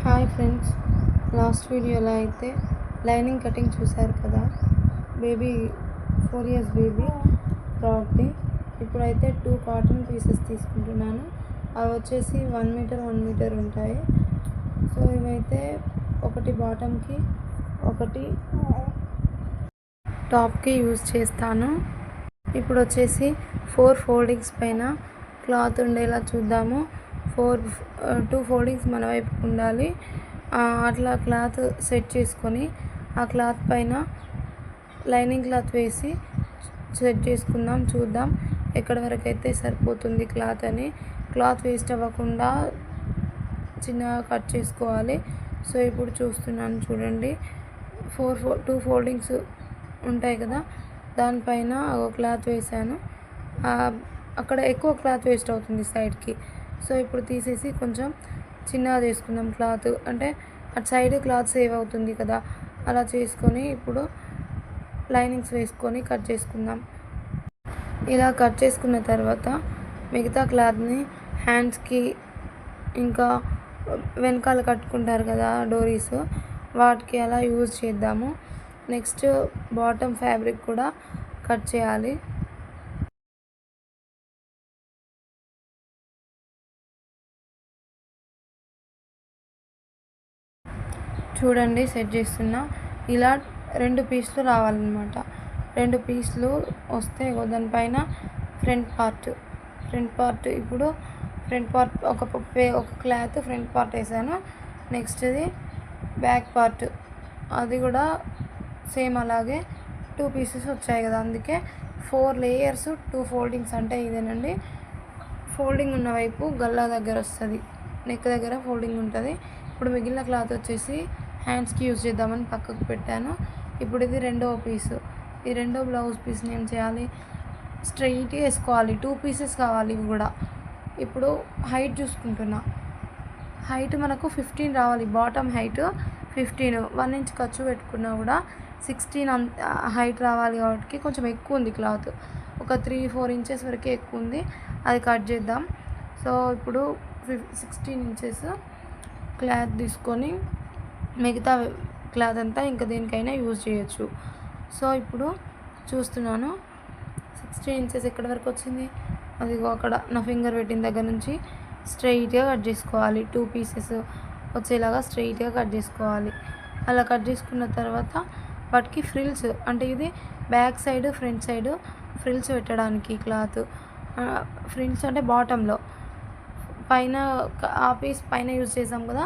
Hi friends, last వీడియోలో అయితే lining cutting చూశారు కదా. బేబీ 4 years బేబీ ఫ్రాక్ది. ఇప్పుడైతే 2 కాటన్ పీసెస్ తీసుకుంటున్నాను. అవి వచ్చేసి 1 మీటర్ 1 మీటర్ ఉంటాయి. సో ఇవైతే ఒకటి బాటమ్కి ఒకటి టాప్కి యూజ్ చేస్తాను. ఇప్పుడు వచ్చేసి 4 ఫోల్డింగ్స్ పైన క్లాత్ ఉండేలా చూద్దాము. 2 ఫోల్డింగ్స్ మన వైపు ఉండాలి. అట్లా క్లాత్ సెట్ చేసుకొని ఆ క్లాత్ పైన లైనింగ్ క్లాత్ వేసి సెట్ చేసుకుందాం. చూద్దాం ఎక్కడి వరకు అయితే సరిపోతుంది క్లాత్ అని. క్లాత్ వేస్ట్ అవ్వకుండా చిన్నగా కట్ చేసుకోవాలి. సో ఇప్పుడు చూస్తున్నాను చూడండి. 2 ఫోల్డింగ్స్ ఉంటాయి కదా, దానిపైన ఒక క్లాత్ వేసాను. అక్కడ ఎక్కువ క్లాత్ వేస్ట్ అవుతుంది సైడ్కి. సో ఇప్పుడు తీసేసి కొంచెం చిన్నగా చేసుకుందాం క్లాత్. అంటే అటు సైడ్ క్లాత్ సేవ్ అవుతుంది కదా, అలా చేసుకొని ఇప్పుడు లైనింగ్స్ వేసుకొని కట్ చేసుకుందాం. ఇలా కట్ చేసుకున్న తర్వాత మిగతా క్లాత్ని హ్యాండ్స్కి ఇంకా వెనకాల కట్టుకుంటారు కదా డోరీస్, వాటికి అలా యూజ్ చేద్దాము. నెక్స్ట్ బాటమ్ ఫ్యాబ్రిక్ కూడా కట్ చేయాలి. చూడండి సెట్ చేస్తున్నా. ఇలా 2 పీసులు రావాలన్నమాట. 2 పీసులు వస్తే దానిపైన ఫ్రంట్ పార్ట్ ఇప్పుడు ఫ్రంట్ పార్ట్ ఒక క్లాత్ ఫ్రంట్ పార్ట్ వేసాను. నెక్స్ట్ది బ్యాక్ పార్ట్, అది కూడా సేమ్ అలాగే 2 పీసెస్ వచ్చాయి కదా, అందుకే 4 లేయర్స్ 2 ఫోల్డింగ్స్ అంటే ఇదేనండి. ఫోల్డింగ్ ఉన్న వైపు గల్లా దగ్గర వస్తుంది, నెక్ దగ్గర ఫోల్డింగ్ ఉంటుంది. ఇప్పుడు మిగిలిన క్లాత్ వచ్చేసి హ్యాండ్స్కి యూజ్ చేద్దామని పక్కకు పెట్టాను. ఇప్పుడు ఇది రెండవ పీసు. ఈ రెండో బ్లౌజ్ పీస్ని ఏం చేయాలి, స్ట్రైట్గా వేసుకోవాలి. 2 పీసెస్ కావాలి ఇవి కూడా. ఇప్పుడు హైట్ చూసుకుంటున్నా. హైట్ మనకు 15 రావాలి. బాటమ్ హైట్ 15, 1 inch ఖర్చు పెట్టుకున్నా కూడా 16 హైట్ రావాలి. కాబట్టి కొంచెం ఎక్కువ ఉంది క్లాత్, ఒక 3-4 inches వరకే ఎక్కువ ఉంది. అది కట్ చేద్దాం. సో ఇప్పుడు 16 inches క్లాత్ తీసుకొని మిగతా క్లాత్ అంతా ఇంకా దేనికైనా యూజ్ చేయొచ్చు. సో ఇప్పుడు చూస్తున్నాను 16 inches ఎక్కడి వరకు వచ్చింది, అదిగో అక్కడ నా ఫింగర్ పెట్టిన దగ్గర నుంచి స్ట్రైట్గా కట్ చేసుకోవాలి. 2 పీసెస్ వచ్చేలాగా స్ట్రైట్గా కట్ చేసుకోవాలి. అలా కట్ చేసుకున్న తర్వాత వాటికి ఫ్రిల్స్, అంటే ఇది back side front side frills పెట్టడానికి క్లాత్. ఫ్రిల్స్ అంటే బాటంలో పైన ఆ పీస్ పైన యూజ్ చేసాం కదా,